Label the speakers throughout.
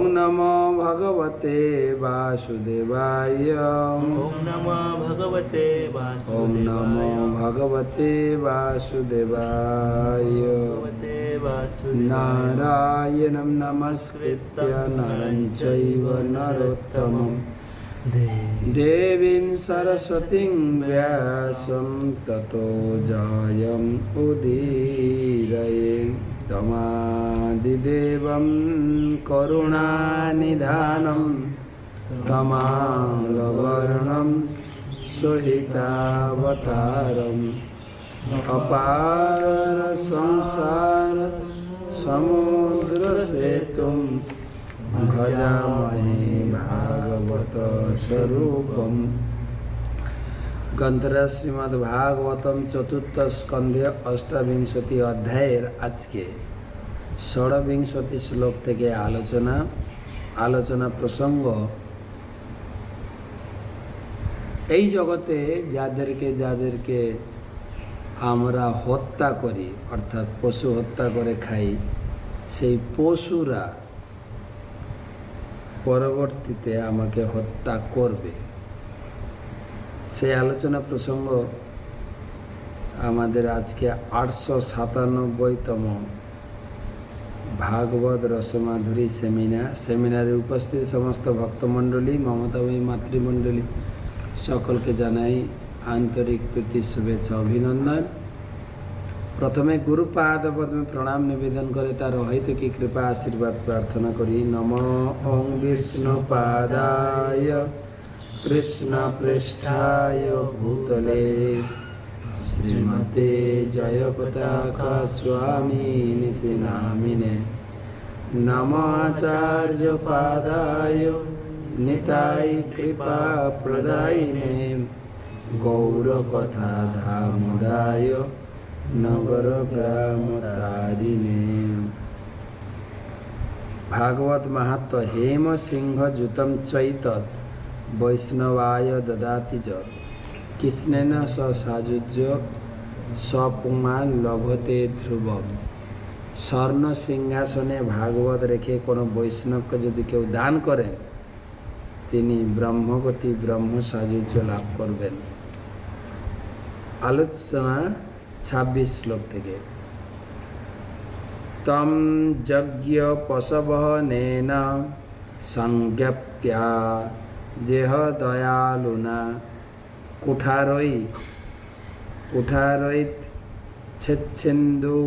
Speaker 1: नमो भगवते वासुदेवाय।
Speaker 2: ओम नमो भगवते
Speaker 1: ओम नमो
Speaker 2: वासुदेवाय।
Speaker 1: भगवते वासुदेवाय। नारायणं नमस्कृत्य नरं चैव नरोत्तमं देवीं सरस्वतीं व्यासं ततो जयम् उदीरये। तमादिदेवं करुणानिधानं तमालवर्णं सुहितावतारम् अपार संसार समुद्रसेतुं भजामहे भागवत स्वरूपम्। ग्रंथराज श्रीमद्भागवतम चतुर्थ स्कंधे अष्टाविंशति अध्यायेर आज के षड्विंशति श्लोक থেকে আলোচনা প্রসঙ্গ এই জগতে যাদেরকে আমরা হত্যা করি অর্থাৎ পশু হত্যা করে খাই, সেই পশুরা পরবর্তীতে আমাকে হত্যা করবে। সেই আলোচনা প্রসঙ্গ আমাদের আজকে 897তম ভাগবত রসমাধুরী সেমিনারে উপস্থিত সমস্ত ভক্তমণ্ডলী, মমতাময়ী মাতৃমণ্ডলী সকলকে জানাই আন্তরিক প্রীতি শুভেচ্ছা অভিনন্দন। প্রথমে গুরুপাদ পদ্মে প্রণাম নিবেদন করে তার অহৈতুকী কৃপা আশীর্বাদ প্রার্থনা করি। নমো ওং বিষ্ণুপাদায় কৃষ্ণপৃষ্ঠায় ভূতলে শ্রীমতে জয়পতাকা স্বামিনিতি নামিনে। নমাচার্য পাদায় নিতাই কৃপা প্রদায়িনে। গৌরকথা ধামদায় নগর গ্রাম তারিণে। ভাগবত মাহাত্ম্য হেম সিংহ যুতম চৈতত বৈষ্ণবায় দদাতি চ। কৃষ্ণেন স সাযুজ্য সপুমা লভতে ধ্রুবম। স্বর্ণ সিংহাসনে ভাগবত রেখে কোনো বৈষ্ণবকে যদি কেউ দান করেন, তিনি ব্রহ্মগতি ব্রহ্ম সাযুজ্য লাভ করবেন। আলোচনা 26 শ্লোক থেকে। তম যজ্ঞ পশবহনেন সংজ্ঞপ্ত্যা যেহ দয়ালুনা কুঠারৈত ছেচ্ছেন্দু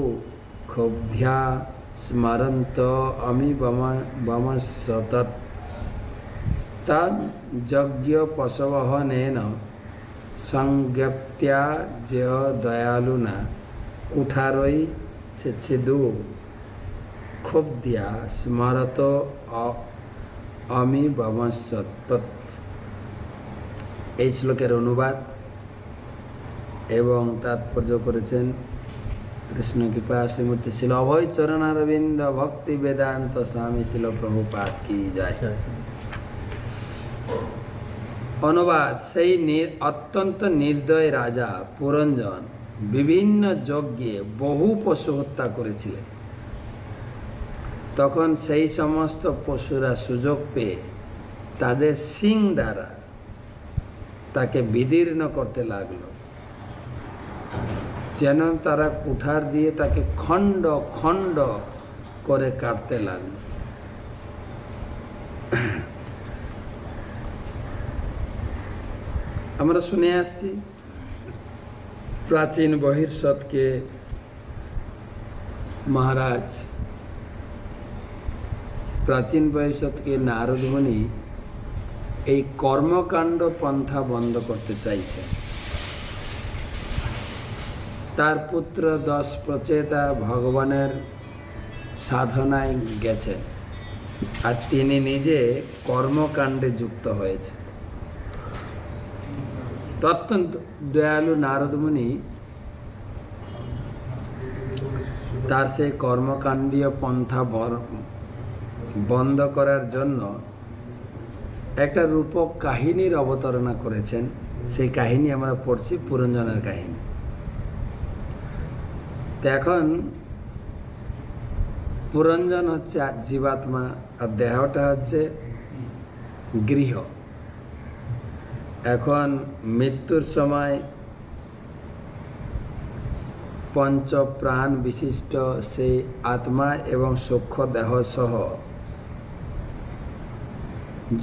Speaker 1: ক্ষোভ্যা স্মরন্ত অমি বমস্যতৎ। তম যজ্ঞ পশবহনেন সংজ্ঞপ্ত্যা যেহ দয়ালুনা কুঠারৈ ছেচ্ছেদু ক্ষোভ্যা স্মরত অমি বমস্যতৎ। এই শ্লোকের অনুবাদ এবং তাৎপর্য করেছেন কৃষ্ণ কৃপা শ্রীমূর্তি শিল অভয় চরণারবিন্দ ভক্তি বেদান্ত স্বামী শিল প্রভুপাদ কি যায়। অনুবাদ: সেই অত্যন্ত নির্দয় রাজা পুরঞ্জন বিভিন্ন যজ্ঞে বহু পশু হত্যা করেছিলেন। তখন সেই সমস্ত পশুরা সুযোগ পেয়ে তাদের শিং দ্বারা তাকে বিদীর্ণ করতে লাগলো, যেন তারা কুঠার দিয়ে তাকে খণ্ড খণ্ড করে কাটতে লাগলো। আমরা শুনে আসছি প্রাচীন বহির্ষদকে মহারাজ, প্রাচীন বহির্ষদকে নারদ মুনি এই কর্মকাণ্ড পন্থা বন্ধ করতে চাইছে। তার পুত্র 10 প্রচেতা ভগবানের সাধনায় গেছেন, আর তিনি নিজে কর্মকাণ্ডে যুক্ত হয়েছে। অত্যন্ত দয়ালু নারদ মুনি তার সেই কর্মকাণ্ডীয় পন্থা বন্ধ করার জন্য একটা রূপক কাহিনীর অবতারণা করেছেন। সেই কাহিনী আমরা পড়ছি, পুরঞ্জনের কাহিনী। তো এখন পুরঞ্জন হচ্ছে জীবাত্মা, আর দেহটা হচ্ছে গৃহ। এখন মৃত্যুর সময় পঞ্চ প্রাণ বিশিষ্ট সেই আত্মা এবং সূক্ষ্ম দেহ সহ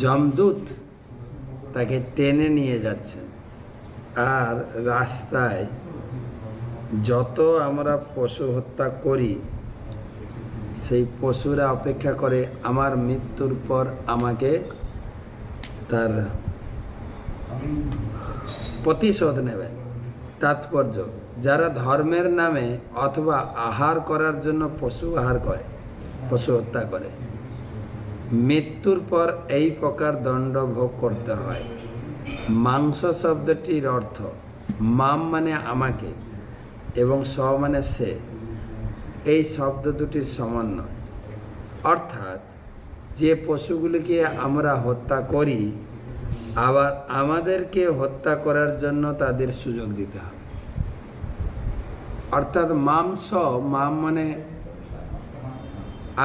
Speaker 1: যমদূত তাকে টেনে নিয়ে যাচ্ছেন। আর রাস্তায় যত আমরা পশু হত্যা করি, সেই পশুরা অপেক্ষা করে আমার মৃত্যুর পর আমাকে তার প্রতিশোধ নেবে। তাৎপর্য, যারা ধর্মের নামে অথবা আহার করার জন্য পশু আহার করে, পশু হত্যা করে, মৃত্যুর পর এই প্রকার দণ্ড ভোগ করতে হয়। মাংস শব্দটির অর্থ মাম মানে আমাকে এবং স মানে সে, এই শব্দ দুটির সমন্বয়। অর্থাৎ যে পশুগুলিকে আমরা হত্যা করি, আবার আমাদেরকে হত্যা করার জন্য তাদের সুযোগ দিতে হবে। অর্থাৎ মাংস, মাম মানে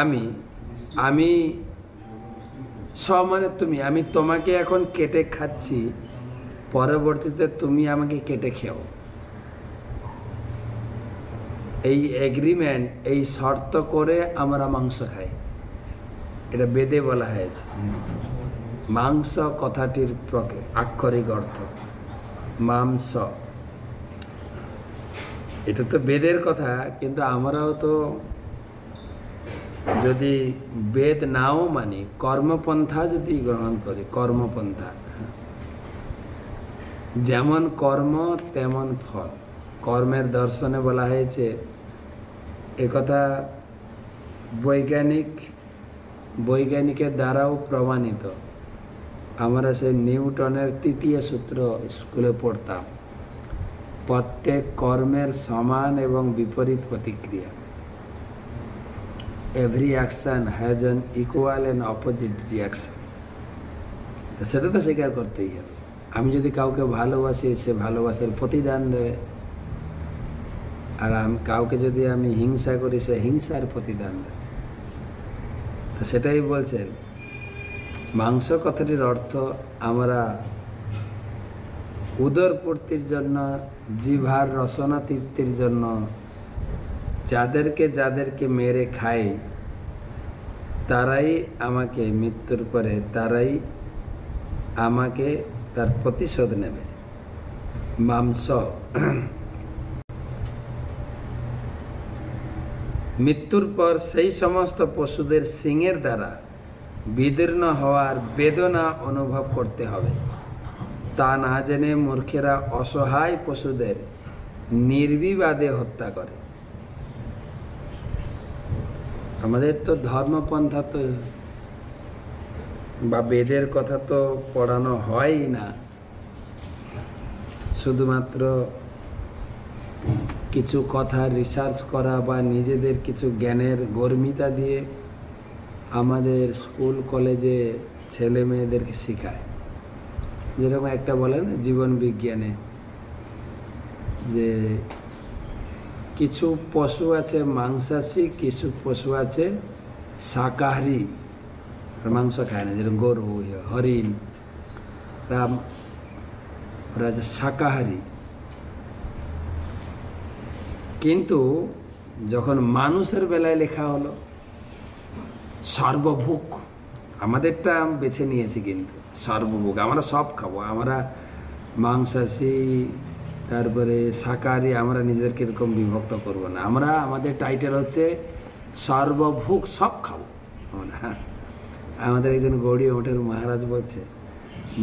Speaker 1: আমি, আমি স মানে তুমি, আমি তোমাকে এখন কেটে খাচ্ছি, পরবর্তীতে তুমি আমাকে কেটে খেও। এই এগ্রিমেন্ট, এই শর্ত করে আমরা মাংস খাই, এটা বেদে বলা হয়েছে। মাংস কথাটির আক্ষরিক অর্থ মাংস, এটা তো বেদের কথা। কিন্তু আমরাও তো যদি বেদ নাও মানি, কর্মপন্থা যদি গ্রহণ করি, কর্মপন্থা, যেমন কর্ম তেমন ফল, কর্মের দর্শনে বলা হয়েছে। একথা বৈজ্ঞানিকের দ্বারাও প্রমাণিত। আমরা সেই নিউটনের তৃতীয় সূত্র স্কুলে পড়তাম, প্রত্যেক কর্মের সমান এবং বিপরীত প্রতিক্রিয়া। Every action has an equal and opposite reaction. সেটা তো স্বীকার করতেই হবে। আমি যদি কাউকে ভালোবাসি, সে ভালোবাসার প্রতিদান দেবে। আর কাউকে যদি আমি হিংসা করি, সে হিংসার প্রতিদান দেবে। তো সেটাই বলছেন, মাংস কথাটির অর্থ আমরা উদর পূর্তির জন্য, জিহ্বার রসনা তৃপ্তির জন্য যাদেরকে মেরে খাই, তারাই আমাকে মৃত্যুর পরে, তারাই আমাকে তার প্রতিশোধ নেবে। মাংস, মৃত্যুর পর সেই সমস্ত পশুদের শিংয়ের দ্বারা বিদীর্ণ হওয়ার বেদনা অনুভব করতে হবে। তা না জেনে মূর্খেরা অসহায় পশুদের নির্বিবাদে হত্যা করে। আমাদের তো ধর্মপন্থা তো বা বেদের কথা তো পড়ানো হয়ই না, শুধুমাত্র কিছু কথা রিসার্চ করা বা নিজেদের কিছু জ্ঞানের গর্মিতা দিয়ে আমাদের স্কুল কলেজে ছেলে মেয়েদেরকে শেখায়। যেরকম একটা বলে না জীবন বিজ্ঞানে, যে কিছু পশু আছে মাংসাশী, কিছু পশু আছে শাকাহারী, মাংস খায় না। যেরকম গরু, হরিণ, ওরা আছে শাকাহারী। কিন্তু যখন মানুষের বেলায় লেখা হলো সর্বভুক, আমাদেরটা বেছে নিয়েছি, কিন্তু সর্বভুক, আমরা সব খাবো, আমরা মাংসাশী, তারপরে শাকাহারী, আমরা নিজেদেরকে এরকম বিভক্ত করবো না। আমরা, আমাদের টাইটেল হচ্ছে সর্বভুক, সব খাবো আমরা। আমাদের একজন গৌড়ীয় মঠের মহারাজ বলছে,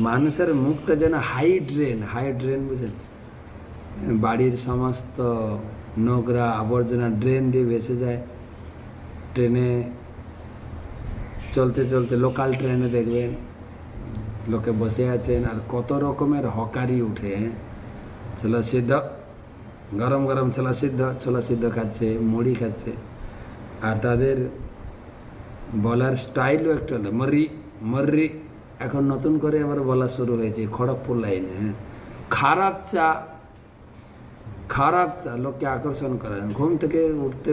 Speaker 1: মানুষের মুখটা যেন হাইড্রেন, বুঝেন? বাড়ির সমস্ত নোংরা আবর্জনা ড্রেন দিয়ে ভেসে যায়। ট্রেনে চলতে চলতে, লোকাল ট্রেনে দেখবেন লোকে বসে আছেন, আর কত রকমের হকারি উঠে, ছোলা সিদ্ধ, গরম গরম ছোলা সিদ্ধ খাচ্ছে, মুড়ি খাচ্ছে। আর তাদের বলার স্টাইলও একটু মর্রি। এখন নতুন করে আমার বলা শুরু হয়েছে খড়গপুর লাইনে। খারাপ চা, লোককে আকর্ষণ করে। ঘুম থেকে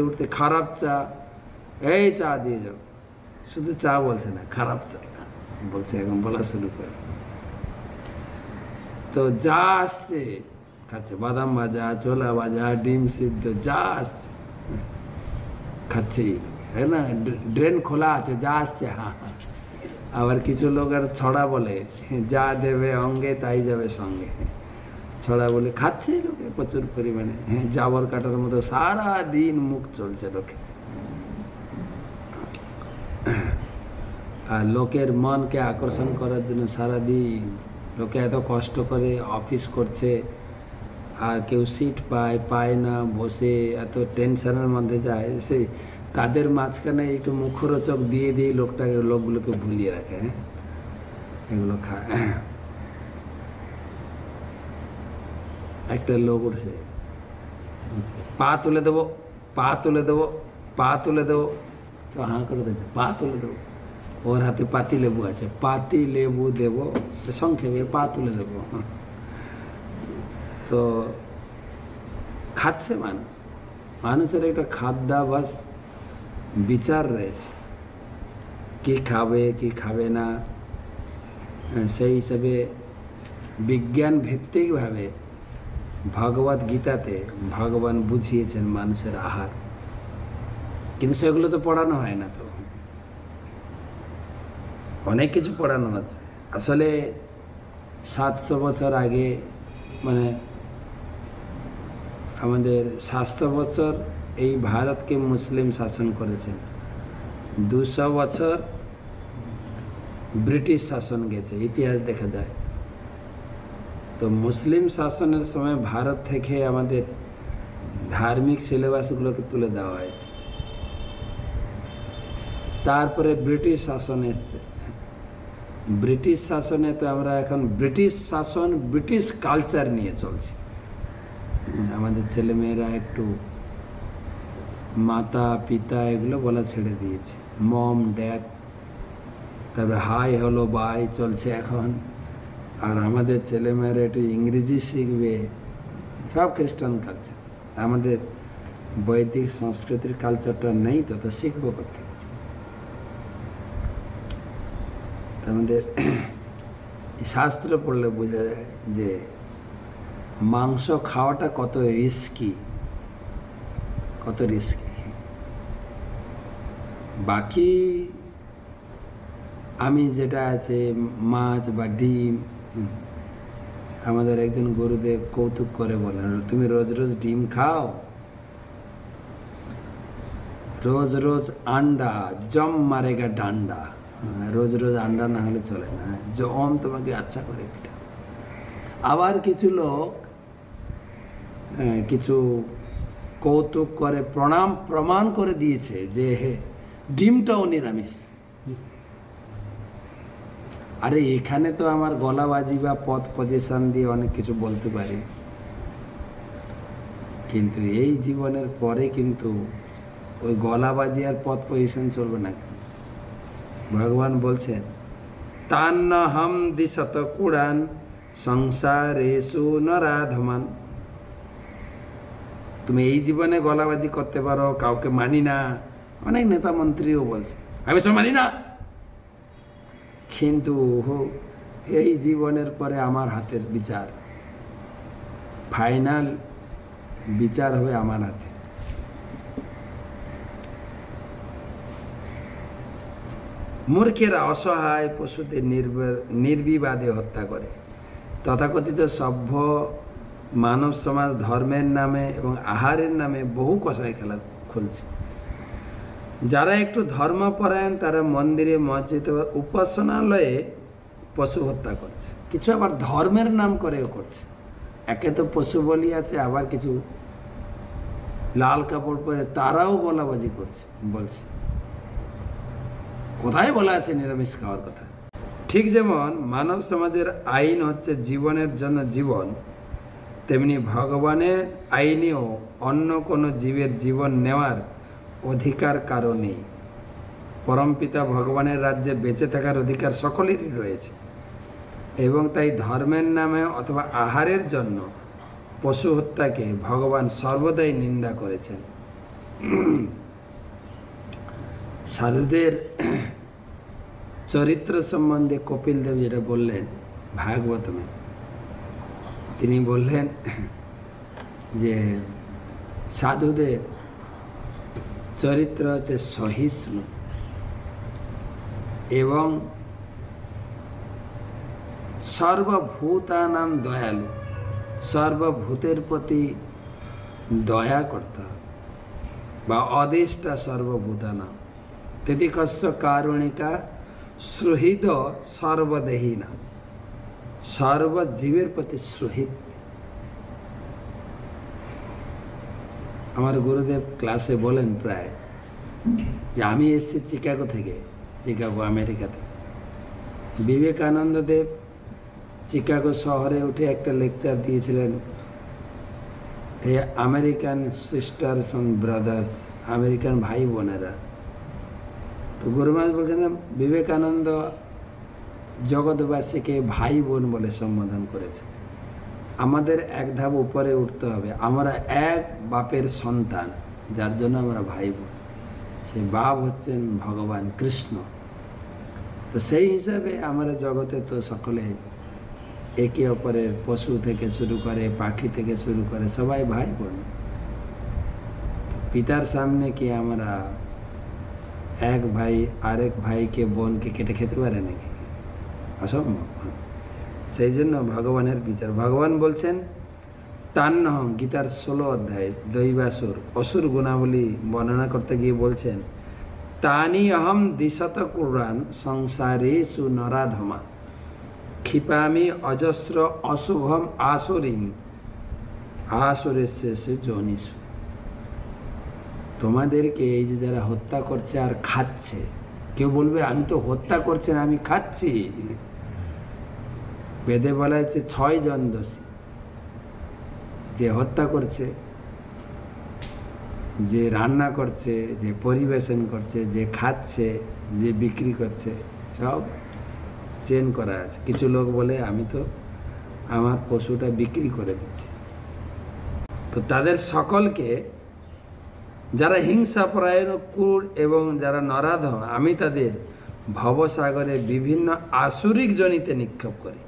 Speaker 1: উঠতে খারাপ চা, এই চা দিয়ে যাও, শুধু চা বলছে না, খারাপ চা বলছে, এখন বলা শুরু করে। তো যা আসছে খাচ্ছে, বাদাম ভাজা, ছোলা ভাজা, ডিম সিদ্ধ, যা আসছে খাচ্ছেই, হ্যাঁ না, ড্রেন খোলা আছে, যা আসছে হ্যাঁ হ্যাঁ। আবার কিছু লোক আর ছড়া বলে, যা দেবে অঙ্গে তাই যাবে সঙ্গে, ছড়া বলে খাচ্ছেই লোকে প্রচুর পরিমাণে। হ্যাঁ, জাবর কাটার মতো সারা দিন মুখ চলছে লোকে। আর লোকের মনকে আকর্ষণ করার জন্য সারাদিন লোকে এত কষ্ট করে অফিস করছে, আর কেউ সিট পায় না, বসে এত টেনশনের মধ্যে যায়, সেই তাদের মাঝখানে একটু মুখরোচক দিয়ে লোকগুলোকে ভুলিয়ে রাখে। হ্যাঁ, এগুলো খায়। একটা লোক উঠছে, পা তুলে দেবো, পা তুলে দেবো, পা তুলে দেবো, সব হাঁ করে দিচ্ছে, পা তুলে দেবো। ওর হাতে পাতি লেবু আছে, পাতি লেবু দেবো, সংক্ষেপে পা তুলে দেবো। তো খাচ্ছে মানুষ, মানুষের একটা খাদ্যাভ্যাস বিচার রয়েছে, কি খাবে কি খাবে না। সেই হিসাবে বিজ্ঞান ভিত্তিকভাবে ভগবত গীতাতে ভগবান বুঝিয়েছেন মানুষের আহার, কিন্তু সেগুলো তো পড়ানো হয় না। তো অনেক কিছু পড়ানো হচ্ছে। আসলে 700 বছর আগে, মানে আমাদের 700 বছর এই ভারতকে মুসলিম শাসন করেছেন, 200 বছর ব্রিটিশ শাসন গেছে, ইতিহাস দেখা যায়। তো মুসলিম শাসনের সময় ভারত থেকে আমাদের ধার্মিক সিলেবাসগুলোকে তুলে দেওয়া হয়েছে। তারপরে ব্রিটিশ শাসন এসছে, ব্রিটিশ শাসনে তো আমরা এখন ব্রিটিশ শাসন, ব্রিটিশ কালচার নিয়ে চলছি। আমাদের ছেলেমেয়েরা একটু মাতা পিতা এগুলো বলা ছেড়ে দিয়েছে, মম ড্যাড, তারপরে হাই হলো বাই চলছে এখন। আর আমাদের ছেলেমেয়েরা একটু ইংরেজি শিখবে, সব খ্রিস্টান কালচার। আমাদের বৈদিক সংস্কৃতির কালচারটা নেই, তো তো শিখবো করতে। আমাদের শাস্ত্র পড়লে বোঝা যায় যে মাংস খাওয়াটা কত রিস্কি, কত রিস্কি। বাকি আমি যেটা আছে মাছ বা ডিম, আমাদের একজন গুরুদেব কৌতুক করে বলেন, তুমি রোজ রোজ ডিম খাও, রোজ রোজ আন্ডা জম মারেগা ডান্ডা। রোজ রোজ আন্ডা না হলে চলে না, জম তোমাকে আচ্ছা করে পিটা। আবার কিছু লোক কিছু কৌতুক করে প্রমাণ করে দিয়েছে যে ডিমটাও নিরামিষ। আরে এখানে তো আমার গলাবাজি বা পথ পজিশন দিয়ে অনেক কিছু বলতে পারি, কিন্তু এই জীবনের পরে কিন্তু ওই গলাবাজি আর পথ পজিশন চলবে না। ভগবান বলছেন, তান্নহম দিশত কুড়ান সংসারেষু নরাধমান। তুমি এই জীবনে গলাবাজি করতে পারো, কাউকে মানি না, অনেক নেতা মন্ত্রীও বলছে আমি সব মানি না, কিন্তু এই জীবনের পরে আমার হাতের বিচার, ফাইনাল বিচার হবে আমার হাতে। মূর্খেরা অসহায় পশুদের নির্বিবাদে হত্যা করে। তথাকথিত সভ্য মানব সমাজ ধর্মের নামে এবং আহারের নামে বহু কষাই খেলা খুলছে। যারা একটু ধর্মপরায়ণ তারা মন্দিরে মসজিদে উপাসনালয়ে পশু হত্যা করছে, কিছু আবার ধর্মের নাম করেও করছে। একে তো পশু বলি আছে, আবার কিছু লাল কাপড় পরে তারাও বলাবাজি করছে, বলছে কোথায় বলা আছে নিরামিষ খাওয়ার কথা। ঠিক যেমন মানব সমাজের আইন হচ্ছে জীবনের জন্য জীবন, তেমনি ভগবানের আইনেও অন্য কোনো জীবের জীবন নেওয়ার অধিকার কারো নেই। পরমপিতা ভগবানের রাজ্যে বেঁচে থাকার অধিকার সকলেরই রয়েছে, এবং তাই ধর্মের নামে অথবা আহারের জন্য পশু হত্যাকে ভগবান সর্বদাই নিন্দা করেছেন। সাধুদের চরিত্র সম্বন্ধে কপিল দেব যেটা বললেন ভাগবতমে, তিনি বললেন যে সাধুদের চরিত্র হচ্ছে সহিষ্ণু এবং সর্বভূতানাম দয়ালু, সর্বভূতের প্রতি দয়া করতে হবে, বা অদেষ্টা সর্বভূতানাম তিতিকস্য কারুণিকা সুহৃদ সর্বদেহিনা, সর্বজীবের প্রতি সুহৃদ। আমার গুরুদেব ক্লাসে বলেন প্রায় যে আমি এসেছি চিকাগো থেকে, চিকাগো আমেরিকা থেকে। বিবেকানন্দ দেব চিকাগো শহরে উঠে একটা লেকচার দিয়েছিলেন, এই American sisters and brothers, American ভাই বোনেরা। তো গুরুমাজ বলছেন বিবেকানন্দ জগৎবাসীকে ভাই বোন বলে সম্বোধন করেছে। আমাদের এক ধাপ উপরে উঠতে হবে, আমরা এক বাপের সন্তান, যার জন্য আমরা ভাই বোন। সে বাপ হচ্ছেন ভগবান কৃষ্ণ। তো সেই হিসাবে আমরা জগতে তো সকলে একে অপরের, পশু থেকে শুরু করে পাখি থেকে শুরু করে সবাই ভাই বোন। পিতার সামনে কি আমরা এক ভাই আরেক ভাইকে বোনকে কেটে খেতে পারে নাকি? অসম্ভব। সেই জন্য ভগবানের বিচার, ভগবান বলছেন তান্নহং, গীতার 16 অধ্যায় দৈবাসুর অসুর গুণাবলী বর্ণনা করতে গিয়ে বলছেন তানি অহম দিশত কুরান সংসারেষু নরাধমা ক্ষিপামি অজস্র অশুভম আসুরিম আসুরেশ্বু জনিষু। তোমাদেরকে এই যে যারা হত্যা করছে আর খাচ্ছে, কেউ বলবে আমি তো হত্যা করছি না, আমি খাচ্ছি। বেদে বলা হচ্ছে 6 জন দোষী, যে হত্যা করছে, যে রান্না করছে, যে পরিবেশন করছে, যে খাচ্ছে, যে বিক্রি করছে, সব চেন করা আছে। কিছু লোক বলে আমি তো আমার পশুটা বিক্রি করে দিচ্ছি। তো তাদের সকলকে, যারা হিংসাপরায়ণ, ক্রূর এবং যারা নরাধম, আমি তাদের ভবসাগরে বিভিন্ন আসুরিক জনিতে নিক্ষেপ করি।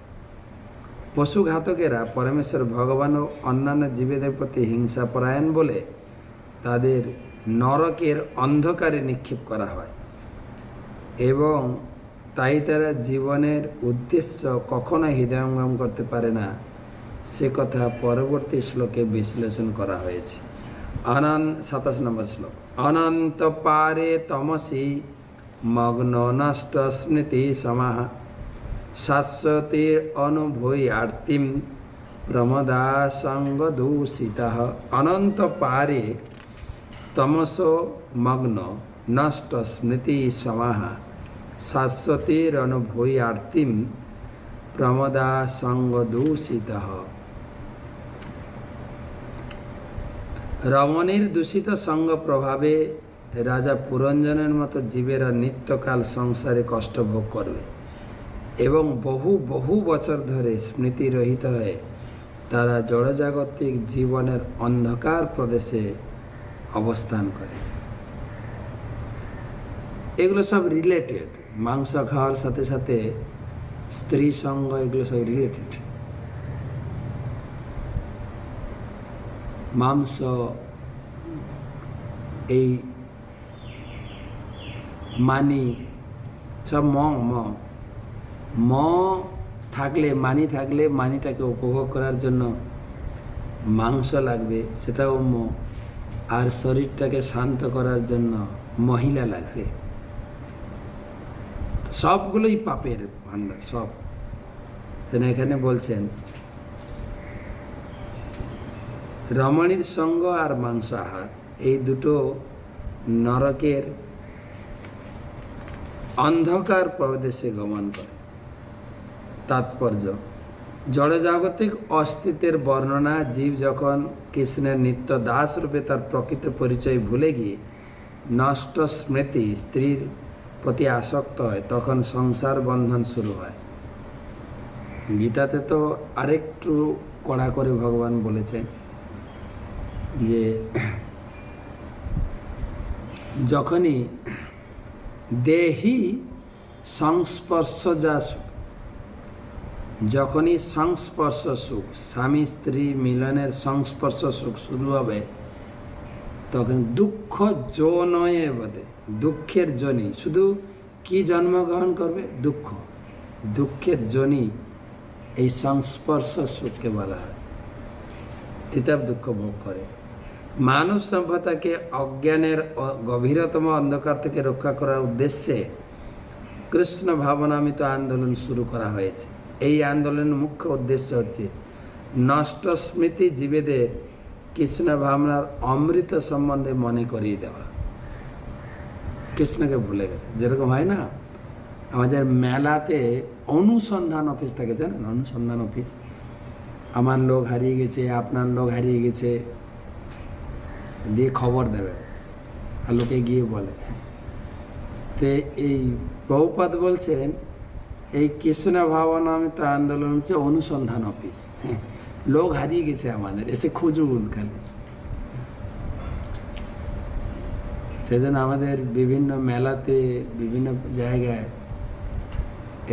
Speaker 1: পশুঘাতকেরা পরমেশ্বর ভগবান ও অন্যান্য জীবেদের প্রতি হিংসাপরায়ণ বলে তাদের নরকের অন্ধকারে নিক্ষেপ করা হয় এবং তাই তারা জীবনের উদ্দেশ্য কখনো হৃদয়ঙ্গম করতে পারে না, সে কথা পরবর্তী শ্লোকে বিশ্লেষণ করা হয়েছে। 27 নম্বর শ্লোক। অনন্ত পারে তমসি মগ্ন নষ্ট স্মৃতি সমাহ শাশ্বতীর অনুভূই আর্তিম প্রমদা সঙ্গ দূষিত। অনন্ত পারে তমস মগ্ন নষ্ট স্মৃতি সমাহ শাশ্বতীর অনুভূই আর্তিম প্রমদা সঙ্গ দূষিত। রমণীর দূষিত সঙ্গ প্রভাবে রাজা পুরঞ্জনের মতো জীবেরা নিত্যকাল সংসারে কষ্ট ভোগ করবে এবং বহু বহু বছর ধরে স্মৃতিরহিত হয়ে তারা জড়জাগতিক জীবনের অন্ধকার প্রদেশে অবস্থান করে। এগুলো সব রিলেটেড, মাংস খাওয়ার সাথে সাথে স্ত্রী সঙ্গ, এগুলো সব রিলেটেড। মাংস, এই মানি, সব ম থাকলে, মানি থাকলে মানিটাকে উপভোগ করার জন্য মাংস লাগবে, সেটাও আর শরীরটাকে শান্ত করার জন্য মহিলা লাগবে। সবগুলোই পাপের ভাণ্ডার সব। সেটা এখানে বলছেন রমণীর সঙ্গ আর মাংস আহার, এই দুটো নরকের অন্ধকার প্রদেশে গমন করে। তাৎপর্য, জড়জাগতিক অস্তিত্বের বর্ণনা। জীব যখন কৃষ্ণের নিত্য দাস রূপে তার প্রকৃত পরিচয় ভুলে গিয়ে নষ্ট স্মৃতি স্ত্রীর প্রতি আসক্ত হয়, তখন সংসার বন্ধন শুরু হয়। গীতাতে তো আরেকটু কড়া করে ভগবান বলেছেন যে যখনই দেহি সংস্পর্শজা সুখ। যখনই সংস্পর্শ সুখ, স্বামী স্ত্রী মিলনের সংস্পর্শ সুখ শুরু হবে, তখন দুঃখ জনয়ে বদে, দুঃখের জনি। শুধু কি জন্মগ্রহণ করবে? দুঃখ। দুঃখের জনি এই সংস্পর্শ সুখকে বলা হয়। তিতাব দুঃখ ভোগ করে। মানব সভ্যতাকে অজ্ঞানের গভীরতম অন্ধকার থেকে রক্ষা করার উদ্দেশ্যে কৃষ্ণ ভাবনামিত আন্দোলন শুরু করা হয়েছে। এই আন্দোলনের মুখ্য উদ্দেশ্য হচ্ছে নষ্ট স্মৃতি জীবেদের কৃষ্ণ ভাবনার অমৃত সম্বন্ধে মনে করিয়ে দেওয়া। কৃষ্ণকে ভুলে গেছে। যেরকম হয় না, আমাদের মেলাতে অনুসন্ধান অফিস থাকে, জানেন? অনুসন্ধান অফিস। আমার লোক হারিয়ে গেছে, আপনার লোক হারিয়ে গেছে, দিয়ে খবর দেবে আর লোকে গিয়ে বলে। তো এই প্রভুপাদ বলছেন এই কৃষ্ণ ভাবনামিত আন্দোলন হচ্ছে অনুসন্ধান অফিস। লোক হারিয়ে গেছে আমাদের, এসে খুঁজুন খালি। সেজন্য আমাদের বিভিন্ন মেলাতে, বিভিন্ন জায়গায়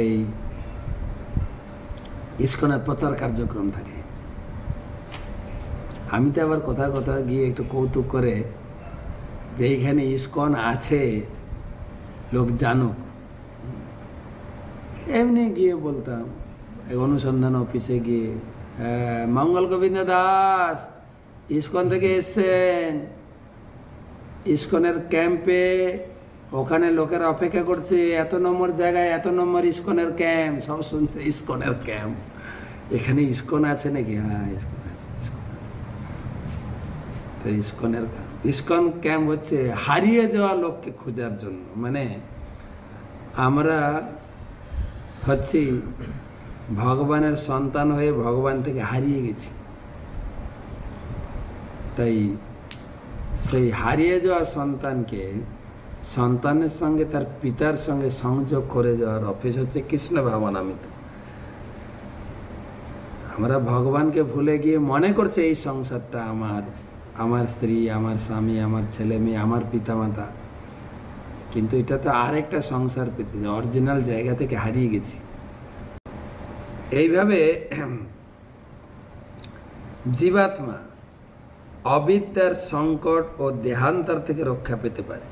Speaker 1: এই ইস্কনের প্রচার কার্যক্রম থাকে। আমি তো আবার কোথাও কোথাও গিয়ে একটু কৌতুক করে যে এইখানে ইস্কন আছে, লোক জানুক, এমনি গিয়ে বলতাম। অনুসন্ধান অফিসে গিয়ে, মঙ্গল গোবিন্দ দাস ইস্কন থেকে এসছেন, ইস্কনের ক্যাম্পে, ওখানে লোকেরা অপেক্ষা করছে, এত নম্বর জায়গায় এত নম্বর ইস্কনের ক্যাম্প। সব শুনছে ইস্কনের ক্যাম্প, এখানে ইস্কন আছে নাকি? হ্যাঁ, ইস্কন আছে, ইস্কন আছে। তো ইস্কন ক্যাম্প হচ্ছে হারিয়ে যাওয়া লোককে খোঁজার জন্য। মানে আমরা হচ্ছি ভগবানের সন্তান হয়ে ভগবান থেকে হারিয়ে গেছি, তাই সেই হারিয়ে যাওয়া সন্তানকে সন্তানের সঙ্গে তার পিতার সঙ্গে সংযোগ করে যাওয়ার অফিস হচ্ছে কৃষ্ণ ভাবনামিত। আমরা ভগবানকে ভুলে গিয়ে মনে করছে এই সংসারটা আমার, আমার স্ত্রী, আমার স্বামী, আমার ছেলে মেয়ে, আমার পিতামাতা, কিন্তু এটা তো আরেকটা সংসার পেতে, অরিজিনাল জায়গা থেকে হারিয়ে গেছি। এইভাবে জীবাত্মা অবিদ্যার সংকট ও দেহান্তর থেকে রক্ষা পেতে পারে।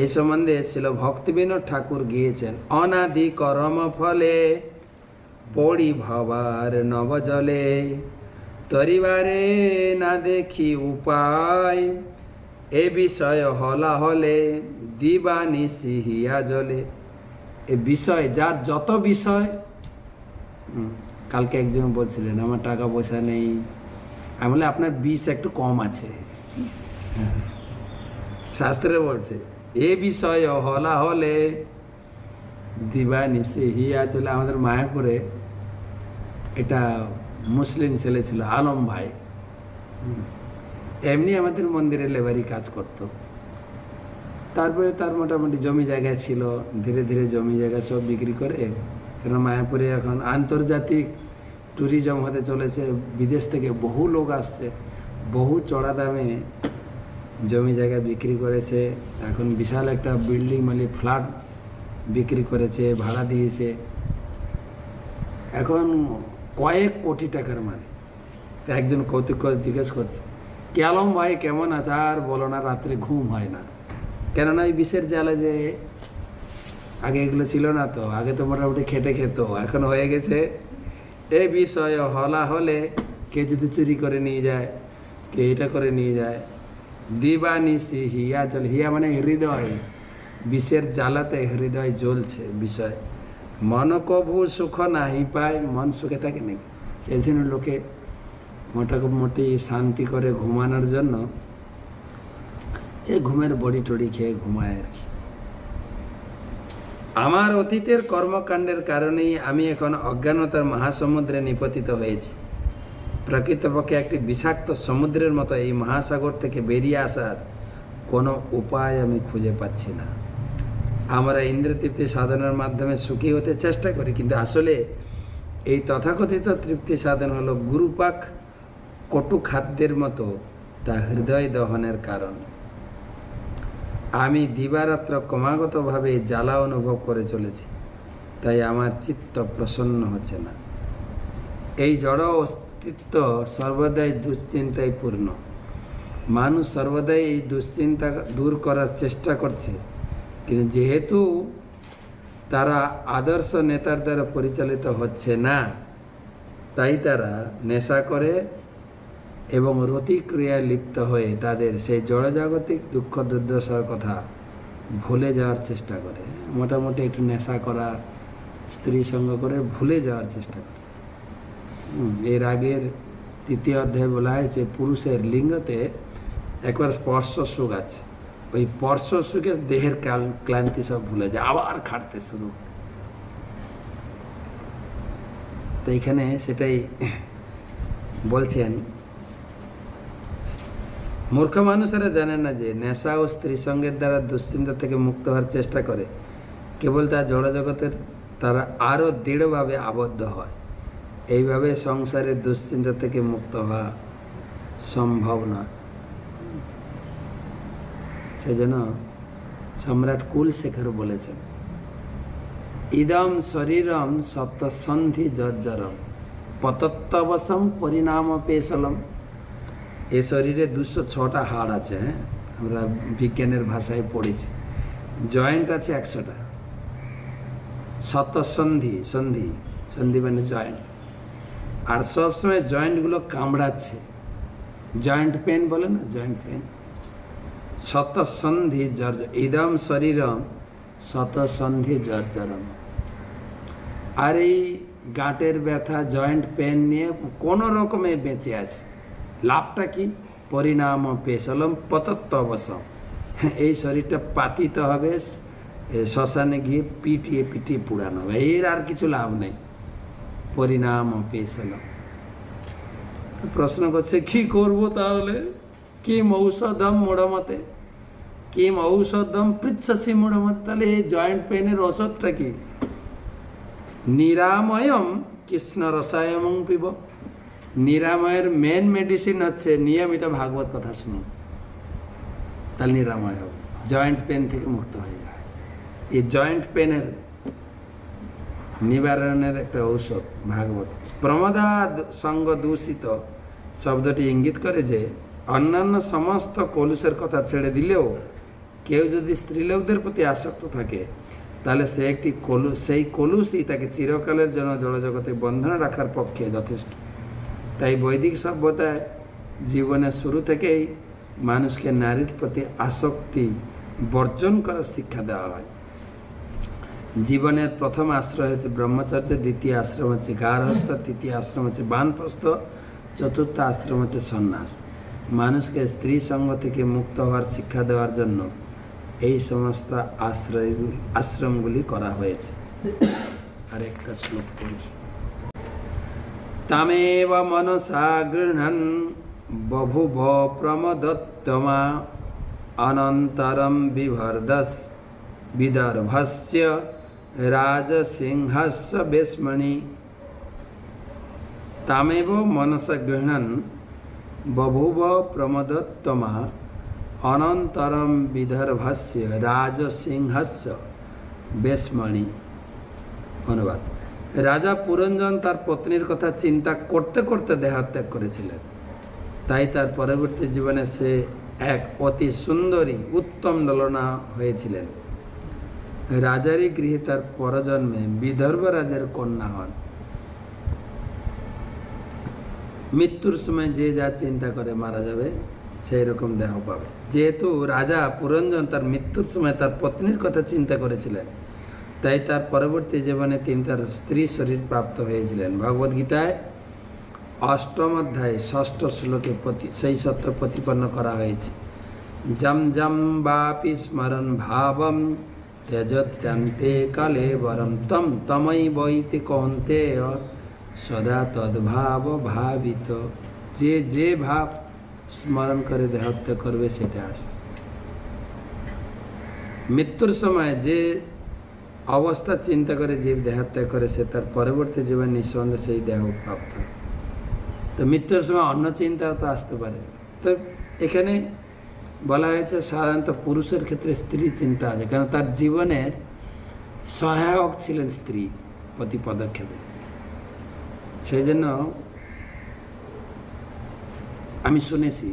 Speaker 1: এই সম্বন্ধে ছিল ভক্তিবিনোদ ঠাকুর গিয়েছেন, অনাদি কর্ম ফলে পড়ি ভবার নবজলে, তরিবারে না দেখি উপায়, এ বিষয় হলা হলে দিবানিশি হিয়া জলে। এ বিষয়, যার যত বিষয়, কালকে একজন বলছিলেন আমার টাকা পয়সা নেই, আমি বলে আপনার বিষ একটু কম আছে। শাস্ত্রে বলছে এ বিষয় হলা হলে দিবানিশি হিয়া চলে। আমাদের মায়াপুরে এটা মুসলিম ছেলে ছিল, আলম ভাই, এমনি আমাদের মন্দিরে লেবারি কাজ করত। তারপরে তার মোটামুটি জমি জায়গা ছিল, ধীরে ধীরে জমি জায়গা সব বিক্রি করে, কারণ মায়াপুরে এখন আন্তর্জাতিক ট্যুরিজম হতে চলেছে, বিদেশ থেকে বহু লোক আসছে, বহু চড়া দামে জমি জায়গা বিক্রি করেছে। এখন বিশাল একটা বিল্ডিং, মানে ফ্ল্যাট বিক্রি করেছে, ভাড়া দিয়েছে, এখন কয়েক কোটি টাকার মানে। একজন কৌতুক করে জিজ্ঞেস করছে, কে আলম ভাই কেমন আছে? আর বলো না, রাত্রে ঘুম হয় না। কেননা ওই বিষের জ্বালা, যে আগে এগুলো ছিল না তো, আগে তো মোটামুটি খেটে খেত, এখন হয়ে গেছে এই বিষয় হলা হলে কে যদি চুরি করে নিয়ে যায়, কে এটা করে নিয়ে যায়, দিবানিশি হিয়া জল। হিয়া মানে হৃদয়, বিষের জ্বালাতে হৃদয় জ্বলছে বিষয়। মন কভু সুখ নাহি পায়, মন সুখে থাকে নাকি? সেই জন্য লোকে মোটামুটি শান্তি করে ঘুমানোর জন্য এই ঘুমের বড়ি টড়ি খেয়ে ঘুমায় আর কি। আমার অতীতের কর্মকাণ্ডের কারণেই আমি এখন অজ্ঞানতার মহাসমুদ্রে নিপতিত হয়েছি। প্রকৃতপক্ষে একটি বিষাক্ত সমুদ্রের মতো এই মহাসাগর থেকে বেরিয়ে আসার কোনো উপায় আমি খুঁজে পাচ্ছি না। আমরা ইন্দ্রতৃপ্তি সাধনের মাধ্যমে সুখী হতে চেষ্টা করি, কিন্তু আসলে এই তথাকথিত তৃপ্তি সাধন হলো গুরুপাক কটু খাদ্যের মতো, তা হৃদয় দহনের কারণ। আমি দিবারাত্র ক্রমাগতভাবে জ্বালা অনুভব করে চলেছি, তাই আমার চিত্ত প্রসন্ন হচ্ছে না। এই জড় অস্তিত্ব সর্বদাই দুশ্চিন্তায় পূর্ণ। মানুষ সর্বদাই এই দুশ্চিন্তা দূর করার চেষ্টা করছে, কিন্তু যেহেতু তারা আদর্শ নেতার দ্বারা পরিচালিত হচ্ছে না, তাই তারা নেশা করে এবং রতিক্রিয়ায় লিপ্ত হয়ে তাদের সেই জড়জাগতিক দুঃখ দুর্দশার কথা ভুলে যাওয়ার চেষ্টা করে। মোটামুটি একটু নেশা করা, স্ত্রী সঙ্গ করে ভুলে যাওয়ার চেষ্টা করে। এর আগের 3য় অধ্যায়ে বলা হয়েছে পুরুষের লিঙ্গতে একবার স্পর্শ সুখ আছে, ওই স্পর্শ সুখে দেহের ক্লান্তি সব ভুলে যায়, আবার খাটতে শুরু করে। তো এখানে সেটাই বলছেন, মূর্খ মানুষেরা জানে না যে নেশা ও স্ত্রী সঙ্গের দ্বারা দুশ্চিন্তা থেকে মুক্ত হওয়ার চেষ্টা করে, কেবল তার জড়জগতের তারা আরও দৃঢ়ভাবে আবদ্ধ হয়। এইভাবে সংসারের দুশ্চিন্তা থেকে মুক্ত হওয়া সম্ভব নয়। সেজন্য সম্রাট কুলশেখর বলেছেন, ইদম শরীরম সপ্তসন্ধি জর্জরম পতত্ববশম পরিণাম পেশলম। এ শরীরে 206টা হাড় আছে, হ্যাঁ, আমরা বিজ্ঞানের ভাষায় পড়েছি। জয়েন্ট আছে 100টা। শতসন্ধি, সন্ধি সন্ধি মানে জয়েন্ট, আর সবসময় জয়েন্টগুলো কামড়াচ্ছে, জয়েন্ট পেন বলে না, জয়েন্ট পেন। শতসন্ধি জর্জ, ইদম শরীরম শতসন্ধি জর্জরম। আর এই গাঁটের ব্যথা, জয়েন্ট পেন নিয়ে কোনো রকমে বেঁচে আছে। লাভটা কি? পরিণাম পেশলম পতত্ব অবসম। এই শরীরটা পাতিত হবে, শ্মশানে গিয়ে পিটিয়ে পিটিয়ে পুড়ানো হবে, এর আর কিছু লাভ নেই। পরিণাম পেশলম। প্রশ্ন করছে কি করব তাহলে? কিম ঔষধম মোড়মতে, কিম ঔষধম পৃচ্ছসি মোড়মতে। তাহলে এই জয়েন্ট পেনের ওষুধটা কি? নিরাময়ম কৃষ্ণ রসায়ম পিব। নিরাময়ের মেন মেডিসিন হচ্ছে নিয়মিত ভাগবত কথা শুনুন, তাহলে নিরাময় হবে, জয়েন্ট পেন থেকে মুক্ত হয়ে যায়। এই জয়েন্ট পেনের নিবারণের একটা ঔষধ ভাগবত। প্রমদা সঙ্গ দূষিত শব্দটি ইঙ্গিত করে যে অন্যান্য সমস্ত কলুষের কথা ছেড়ে দিলেও কেউ যদি স্ত্রীলোকদের প্রতি আসক্ত থাকে, তাহলে সে একটি সেই কলুষই তাকে চিরকালের জন্য জড়জগতে বন্ধনে রাখার পক্ষে যথেষ্ট। তাই বৈদিক সভ্যতায় জীবনের শুরু থেকেই মানুষকে নারীর প্রতি আসক্তি বর্জন করার শিক্ষা দেওয়া হয়। জীবনের প্রথম আশ্রয় হচ্ছে ব্রহ্মচর্য, দ্বিতীয় আশ্রম হচ্ছে গার্হস্থ্য, তৃতীয় আশ্রম হচ্ছে বানপ্রস্থ, চতুর্থ আশ্রম হচ্ছে সন্ন্যাস। মানুষকে স্ত্রী সঙ্গ থেকে মুক্ত হওয়ার শিক্ষা দেওয়ার জন্য এই সমস্ত আশ্রমগুলি করা হয়েছে। আর একটা শ্লোক পড়ি। তামেব মনসা গৃহ্ণন বভুব প্রমদত্তমা অনন্তরম বিভর্দস বিদর্ভস্য রাজসিংহস্য বেশ্মণি। তামেব মনসা গৃহ্ণন বভুব প্রমদত্তমা অনন্তরম বিদর্ভস্য রাজসিংহস্য বেশ্মণি। অনুবাদ: রাজা পুরঞ্জন তার পত্নীর কথা চিন্তা করতে করতে দেহত্যাগ করেছিলেন, তাই তার পরবর্তী জীবনে সে এক অতি সুন্দরী উত্তম ললনা হয়েছিলেন। রাজারই গৃহে তার পরজন্মে বিদর্ভ রাজার কন্যা হন। মৃত্যুর সময় যে যা চিন্তা করে মারা যাবে, সেই রকম দেহ পাবে। যেহেতু রাজা পুরঞ্জন তার মৃত্যুর সময় তার পত্নীর কথা চিন্তা করেছিলেন, তাই তার পরবর্তী জীবনে তিনি তার স্ত্রী শরীর প্রাপ্ত হয়েছিলেন। ভগবদ্গীতায় 8ম অধ্যায়ে 6ষ্ঠ শ্লোকে সেই সত্য প্রতিপন্ন করা হয়েছে। জম জম বাপি স্মরণ ভাবম ত্যজত্যন্তে কালে বরম তম তমৈ বৈতি কৌন্তেয় সদা তদ্ভাব ভাবিত। যে যে ভাব স্মরণ করে দেহত্যাগ করবে সেটা আসবে। মৃত্যুর সময় যে অবস্থা চিন্তা করে জীব দেহত্যাগ করে, সে তার পরবর্তী জীবন নিঃসন্দেহে সেই দেহ প্রাপ্ত। তো মৃত্যুর সময় অন্য চিন্তাও তো আসতে পারে। তো এখানে বলা হয়েছে সাধারণত পুরুষের ক্ষেত্রে স্ত্রী চিন্তা আছে, কারণ তার জীবনের সহায়ক ছিলেন স্ত্রী প্রতি পদক্ষেপে। সেই জন্য আমি শুনেছি,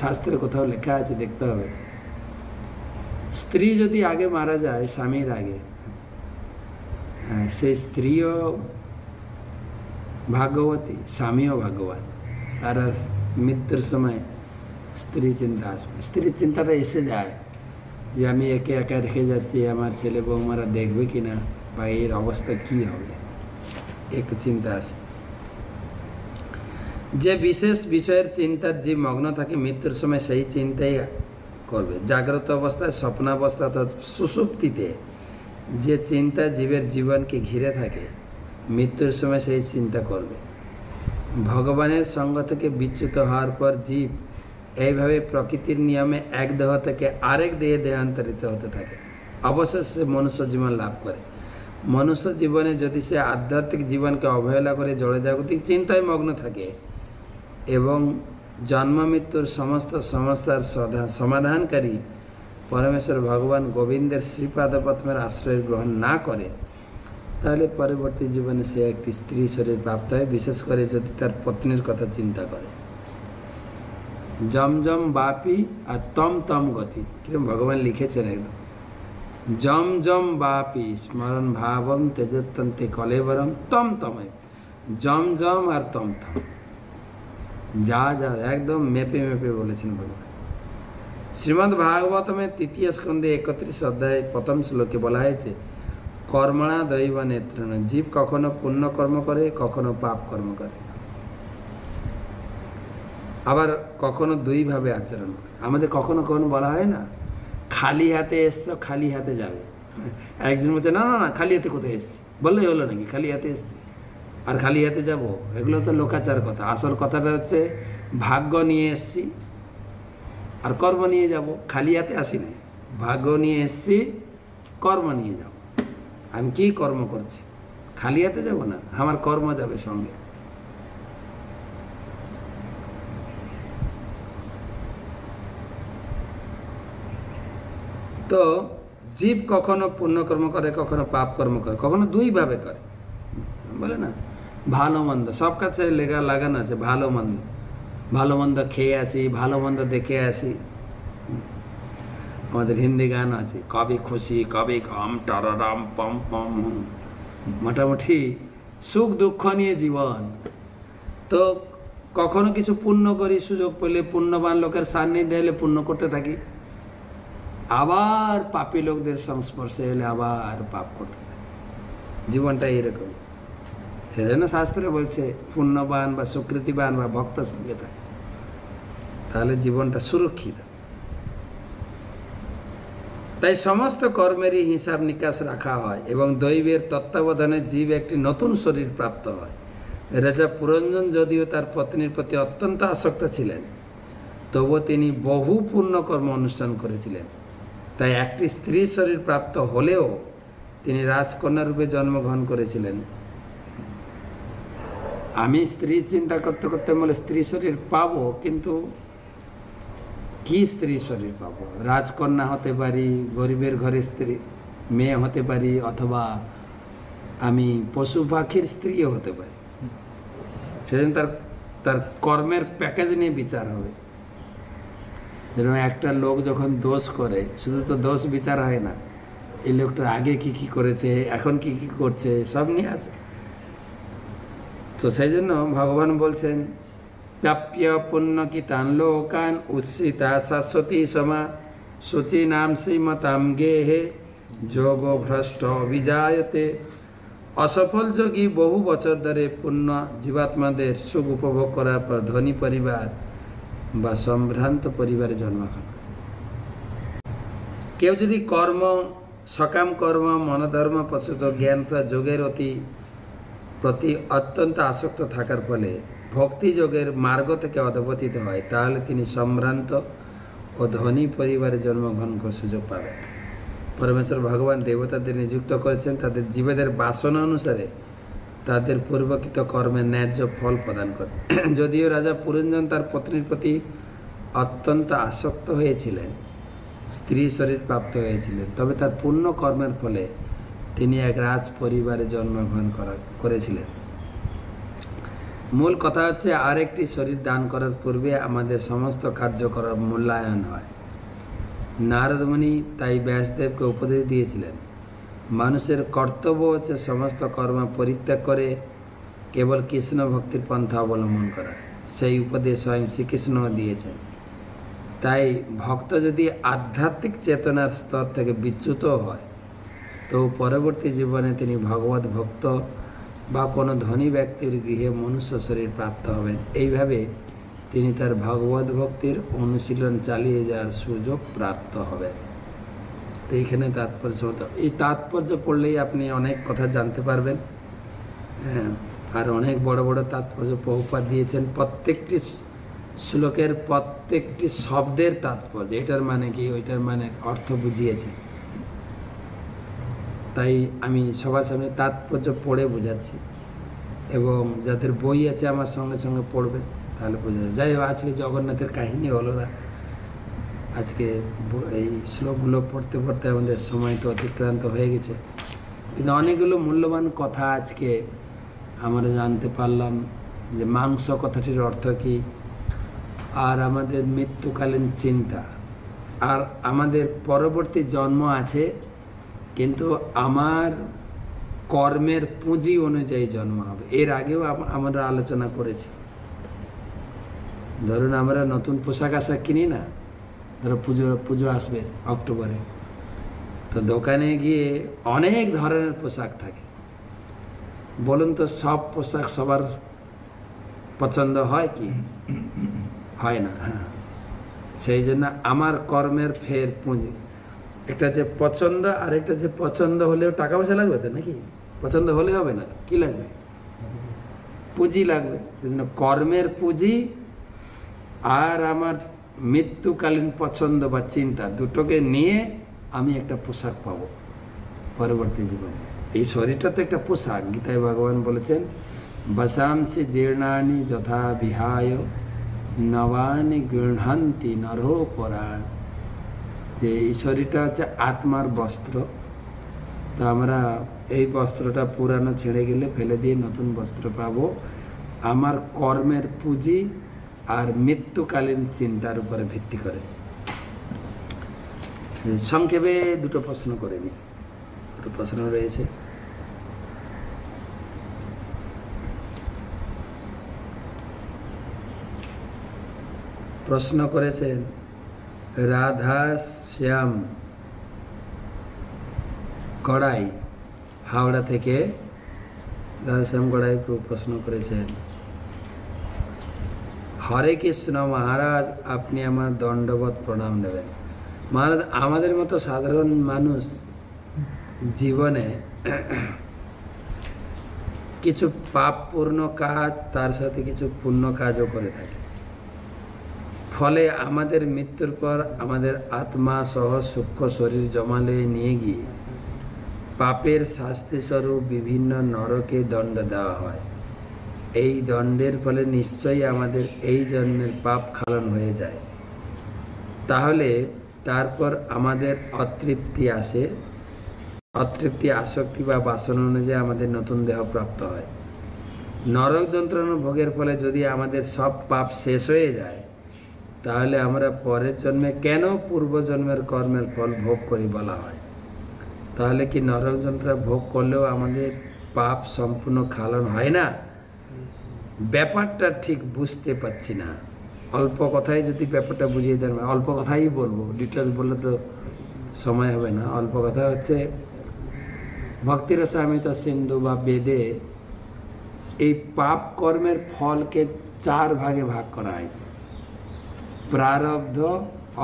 Speaker 1: শাস্ত্রে কোথাও লেখা আছে, দেখতে হবে, স্ত্রী যদি আগে মারা যায় স্বামীর আগে, হ্যাঁ, সেই স্ত্রীও ভাগ্যবতী, স্বামীও ভাগ্যবান। আর মৃত্যুর সময় স্ত্রী চিন্তা আসবে, স্ত্রীর চিন্তাটা এসে যায় যে আমি একে একা রেখে যাচ্ছি, আমার ছেলে বৌমারা দেখবে কিনা, বা এর অবস্থা কি হবে, একটু চিন্তা আসে। যে বিশেষ বিষয়ের চিন্তার জীব মগ্ন থাকে মৃত্যুর সময় সেই চিন্তাই করবে। জাগ্রত অবস্থায়, স্বপ্নাবস্থা অর্থাৎ সুষুপ্তিতে যে চিন্তা জীবের জীবনকে ঘিরে থাকে মৃত্যুর সময় সেই চিন্তা করবে। ভগবানের সঙ্গ থেকে বিচ্যুত হওয়ার পর জীব এইভাবে প্রকৃতির নিয়মে এক দেহ থেকে আরেক দেহে দেহান্তরিত হতে থাকে, অবশেষে মনুষ্য জীবন লাভ করে। মনুষ্য জীবনে যদি সে আধ্যাত্মিক জীবনকে অবহেলা করে জড়জাগতিক চিন্তায় মগ্ন থাকে এবং জন্ম মৃত্যুর সমস্ত সমস্যার সমাধানকারী পরমেশ্বর ভগবান গোবিন্দের শ্রীপাদপদ্মের আশ্রয় গ্রহণ না করে, তাহলে পরবর্তী জীবনে সে একটি স্ত্রী শরীর প্রাপ্ত হয়, বিশেষ করে যদি তার পত্নীর কথা চিন্তা করে। জম জম বাপি আর তম তম গতি, কিরকম ভগবান লিখেছেন একদম, জম জম বাপি স্মরণ ভাবম তেজতন্তে কলেবরম তম তময়, জম জম আর তম তম, যা যা একদম মেপে মেপে বলেছেন ভগবান। শ্রীমদ্ ভাগবতমের তৃতীয় স্কন্ধে 31 অধ্যায় প্রথম শ্লোকে বলা হয়েছে, কর্মণা দৈব নেত্রণ, জীব কখনো পুণ্য কর্ম করে, কখনো পাপ কর্ম করে, আবার কখনো দুইভাবে আচরণ করে। আমাদের কখনো কখনো বলা হয় না, খালি হাতে এসছো খালি হাতে যাবে, একজন বলছে না না না খালি হাতে কোথায় এসছি, বললেই হলো নাকি খালি হাতে এসছি আর খালি হাতে যাব, এগুলো তো লোকাচার কথা। আসল কথাটা হচ্ছে ভাগ্য নিয়ে এসছি আর কর্ম নিয়ে যাব, খালি হাতে আসি নাই, ভাগ্য নিয়ে এসছি, কর্ম নিয়ে যাব। আমি কি কর্ম করছি, খালি হাতে যাব না, আমার কর্ম যাবে সঙ্গে। তো জীব কখনো পুণ্যকর্ম করে, কখনো পাপ কর্ম করে, কখনো দুইভাবে করে। বলে না ভালো মন্দ সব কাছে লাগানো আছে, ভালো মন্দ, ভালো মন্দ খেয়ে আসি, ভালো মন্দ দেখে আসি। আমাদের হিন্দি গান আছে, কবি খুশি কবি গম টরারাম পম পম, মোটামুটি সুখ দুঃখ নিয়ে জীবন। তো কখনো কিছু পুণ্য করি, সুযোগ পেলে পুণ্যবান লোকের সান্নিধ্যে এলে পুণ্য করতে থাকি, আবার পাপী লোকদের সংস্পর্শে এলে আবার পাপ করতে থাকি। জীবনটা এরকম। সেজন্য শাস্ত্রে বলছে পুণ্যবান বা সুকৃতিবান বা ভক্ত সঙ্গে থাকে, তাহলে জীবনটা সুরক্ষিত। তাই সমস্ত কর্মেরই হিসাব নিকাশ রাখা হয় এবং দৈবের তত্ত্বাবধানে জীব একটি নতুন শরীর প্রাপ্ত হয়। রাজা পুরঞ্জন যদিও তার পত্নীর প্রতি অত্যন্ত আসক্ত ছিলেন, তবুও তিনি বহু পুণ্যকর্ম অনুষ্ঠান করেছিলেন। তাই একটি স্ত্রী শরীর প্রাপ্ত হলেও তিনি রাজকন্যা রূপে জন্মগ্রহণ করেছিলেন। আমি স্ত্রী চিন্তা করতে করতে বলে স্ত্রী শরীর পাবো, কিন্তু কি স্ত্রী শরীর পাবো? রাজকন্যা হতে পারি, গরিবের ঘরে স্ত্রী মেয়ে হতে পারি, অথবা আমি পশু পাখির স্ত্রীও হতে পারি। সেদিন তার কর্মের প্যাকেজ নিয়ে বিচার হবে। যেন একটা লোক যখন দোষ করে, শুধু তো দোষ বিচার হয় না, এই লোকটা আগে কি কি করেছে, এখন কি কি করছে, সব নিয়ে আছে। তো সেই জন্য ভগবান বলছেন, প্রাপ্য পুণ্য কি তান লোকান উচ্ছিতা শাশ্বতী সমা শুচি নাম শ্রীমতাম গেহে যোগ ভ্রষ্ট অভিজায়তে। অসফল যোগী বহু বছর ধরে পুণ্য জীবাত্মাদের সুখ উপভোগ করার পর ধনী পরিবার বা সম্ভ্রান্ত পরিবারে জন্মগ্রহণ। কেউ যদি কর্ম, সকাম কর্ম, মনোধর্ম, প্রসূত জ্ঞান তথা যোগের প্রতি অত্যন্ত আসক্ত থাকার ফলে ভক্তি যোগের মার্গ থেকে অধপতিত হয়, তাহলে তিনি সম্ভ্রান্ত ও ধনী পরিবারে জন্মগ্রহণ করার সুযোগ পাবেন। পরমেশ্বর ভগবান দেবতাদের নিযুক্ত করেছেন তাদের জীবেদের বাসনা অনুসারে তাদের পূর্বকৃত কর্মের ন্যায্য ফল প্রদান করে। যদিও রাজা পুরঞ্জন তার পত্নীর প্রতি অত্যন্ত আসক্ত হয়েছিলেন, স্ত্রী শরীর প্রাপ্ত হয়েছিলেন, তবে তার পুণ্য কর্মের ফলে তিনি এক রাজ পরিবারে জন্মগ্রহণ করেছিলেন। মূল কথা হচ্ছে আরেকটি শরীর দান করার পূর্বে আমাদের সমস্ত কার্যকলাপ মূল্যায়ন হয়। নারদমুনি তাই ব্যাসদেবকে উপদেশ দিয়েছিলেন, মানুষের কর্তব্য হচ্ছে সমস্ত কর্ম পরিত্যাগ করে কেবল কৃষ্ণ ভক্তির পন্থা অবলম্বন করা। সেই উপদেশ স্বয়ং শ্রীকৃষ্ণ দিয়েছেন। তাই ভক্ত যদি আধ্যাত্মিক চেতনার স্তর থেকে বিচ্যুত হয়, তো পরবর্তী জীবনে তিনি ভগবত ভক্ত বা কোনো ধনী ব্যক্তির গৃহে মনুষ্য শরীর প্রাপ্ত হবেন। এইভাবে তিনি তার ভগবত ভক্তির অনুশীলন চালিয়ে যাওয়ার সুযোগ প্রাপ্ত হবেন। তো এইখানে তাৎপর্য মতো, এই তাৎপর্য পড়লেই আপনি অনেক কথা জানতে পারবেন। হ্যাঁ, আর অনেক বড় বড় তাৎপর্য প্রভুপাদ দিয়েছেন। প্রত্যেকটি শ্লোকের প্রত্যেকটি শব্দের তাৎপর্য, এটার মানে কি, ওইটার মানে অর্থ বুঝিয়েছে। তাই আমি সবার সামনে তাৎপর্য পড়ে বোঝাচ্ছি, এবং যাদের বই আছে আমার সঙ্গে সঙ্গে পড়বে, তাহলে বোঝা যায়। যাই হোক, আজকে জগন্নাথের কাহিনী হলো না। আজকে এই শ্লোকগুলো পড়তে পড়তে আমাদের সময় তো অতিক্রান্ত হয়ে গেছে, কিন্তু অনেকগুলো মূল্যবান কথা আজকে আমরা জানতে পারলাম। যে মাংস কথাটির অর্থ কী, আর আমাদের মৃত্যুকালীন চিন্তা, আর আমাদের পরবর্তী জন্ম আছে, কিন্তু আমার কর্মের পুঁজি অনুযায়ী জন্ম হবে। এর আগেও আমরা আলোচনা করেছি। ধরুন আমরা নতুন পোশাক আশাক কিনি না, ধরো পুজো আসবে অক্টোবরে, তো দোকানে গিয়ে অনেক ধরনের পোশাক থাকে। বলুন তো, সব পোশাক সবার পছন্দ হয় কি? হয় না। হ্যাঁ, সেই জন্য আমার কর্মের ফের পুঁজি, একটা যে পছন্দ আর একটা যে পছন্দ হলেও টাকা পয়সা লাগবে তো নাকি? পছন্দ হলে হবে না, কি লাগবে? পুঁজি লাগবে। সেজন্য কর্মের পুঁজি আর আমার মৃত্যুকালীন পছন্দ বা চিন্তা, দুটোকে নিয়ে আমি একটা পোশাক পাবো পরবর্তী জীবনে। এই শরীরটা তো একটা পোশাক। গীতায় ভগবান বলেছেন, বসাংসি জীর্ণানি যথা বিহায় নবানি গৃহান্তি নরো পরাণ। যে এই শরীরটা হচ্ছে আত্মার বস্ত্র। তো আমরা এই বস্ত্রটা পুরানো ছেড়ে গেলে ফেলে দিয়ে নতুন বস্ত্র পাবো। আমার কর্মের পুঁজি আর মৃত্যুকালীন চিন্তার উপরে ভিত্তি করে। সংক্ষেপে দুটো প্রশ্ন করে নিই। দুটো প্রশ্ন রয়েছে। প্রশ্ন করেছেন রাধা শ্যাম গড়াই, হাওড়া থেকে রাধা শ্যাম গড়াই প্রশ্ন করেছেন, হরে কৃষ্ণ মহারাজ, আপনি আমার দণ্ডবত প্রণাম দেবেন। মহারাজ, আমাদের মতো সাধারণ মানুষ জীবনে কিছু পাপপূর্ণ কাজ, তার সাথে কিছু পুণ্য কাজও করে থাকে। ফলে আমাদের মৃত্যুর পর আমাদের আত্মা সহ সূক্ষ্ম শরীর জমালয়ে নিয়ে গিয়ে পাপের শাস্তিস্বরূপ বিভিন্ন নরকে দণ্ড দেওয়া হয়। এই দণ্ডের ফলে নিশ্চয়ই আমাদের এই জন্মের পাপ স্খলন হয়ে যায়। তাহলে তারপর আমাদের অতৃপ্তি আসে। অতৃপ্তি আসক্তি বা বাসনা অনুযায়ী আমাদের নতুন দেহ প্রাপ্ত হয়। নরক যন্ত্রণা ভোগের ফলে যদি আমাদের সব পাপ শেষ হয়ে যায়, তাহলে আমরা পরের জন্মে কেন পূর্বজন্মের কর্মের ফল ভোগ করি বলা হয়? তাহলে কি নরক যন্ত্রণা ভোগ করলেও আমাদের পাপ সম্পূর্ণ স্খলন হয় না? ব্যাপারটা ঠিক বুঝতে পারছি না। অল্প কথায় যদি ব্যাপারটা বুঝিয়ে দেন, অল্প কথাই বলবো, ডিটেলস বললে তো সময় হবে না। অল্প কথা হচ্ছে, ভক্তিরসামিত সিন্ধু বা বেদে এই পাপ কর্মের ফলকে 4 ভাগে ভাগ করা হয়েছে। প্রারব্ধ,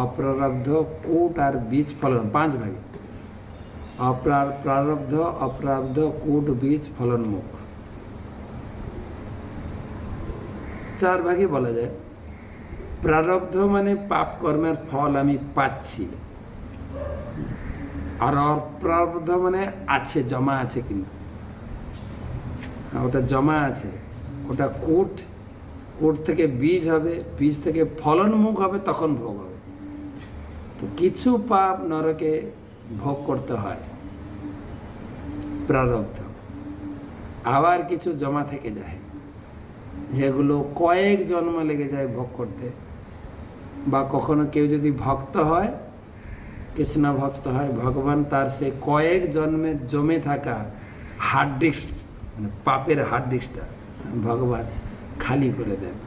Speaker 1: অপ্রারব্ধ, কূট আর বীজ ফলন। 5 ভাগে। প্রারব্ধ, অপ্রারব্ধ, কূট, বীজ, ফলনমুখ। 4 ভাগে বলা যায়। প্রারব্ধ মানে পাপ কর্মের ফল আমি পাচ্ছি, আর অপ্রারব্ধ মানে আছে, জমা আছে, কিন্তু ওটা জমা আছে, ওটা কূট, ওর থেকে বীজ হবে, বীজ থেকে ফলনমুখ হবে, তখন ভোগ হবে। তো কিছু পাপ নরকে ভোগ করতে হয়, প্রারব্ধ। আবার কিছু জমা থেকে যায়, যেগুলো কয়েক জন্ম লেগে যায় ভোগ করতে। বা কখনো কেউ যদি ভক্ত হয়, কৃষ্ণ ভক্ত হয়, ভগবান তার সে কয়েক জন্মে জমে থাকা হার্ড ডিস্ক, মানে পাপের হার্ড ডিস্কটা ভগবান খালি করে দেন।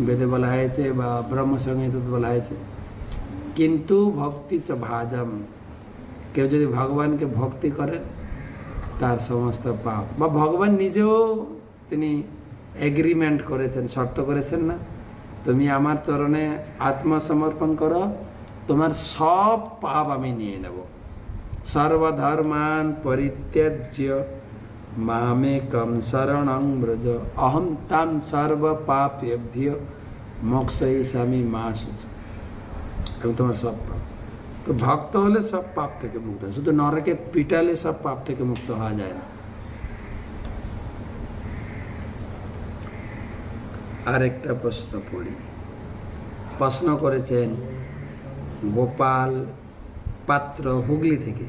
Speaker 1: বেদে বলা হয়েছে বা ব্রহ্মসংহিতা বলা হয়েছে, কিন্তু ভক্তি চ ভাজম, কেউ যদি ভগবানকে ভক্তি করেন তার সমস্ত পাপ, বা ভগবান নিজেও তিনি এগ্রিমেন্ট করেছেন, শর্ত করেছেন না, তুমি আমার চরণে আত্মসমর্পণ করো, তোমার সব পাপ আমি নিয়ে নেব। সর্বধর্মান পরিত্যাজ্য মামেকম শরণং ব্রজ অহম তাম সর্ব পাপেভ্যো মোক্ষয়িষ্যামি মা শুচ। আমি তোমার সব পাপ। তো ভক্ত হলে সব পাপ থেকে মুক্ত হয়, শুধু নরকে পিটালে সব পাপ থেকে মুক্ত হওয়া যায় না। আরেকটা প্রশ্ন পড়ি। প্রশ্ন করেছেন গোপাল পাত্র, হুগলি থেকে।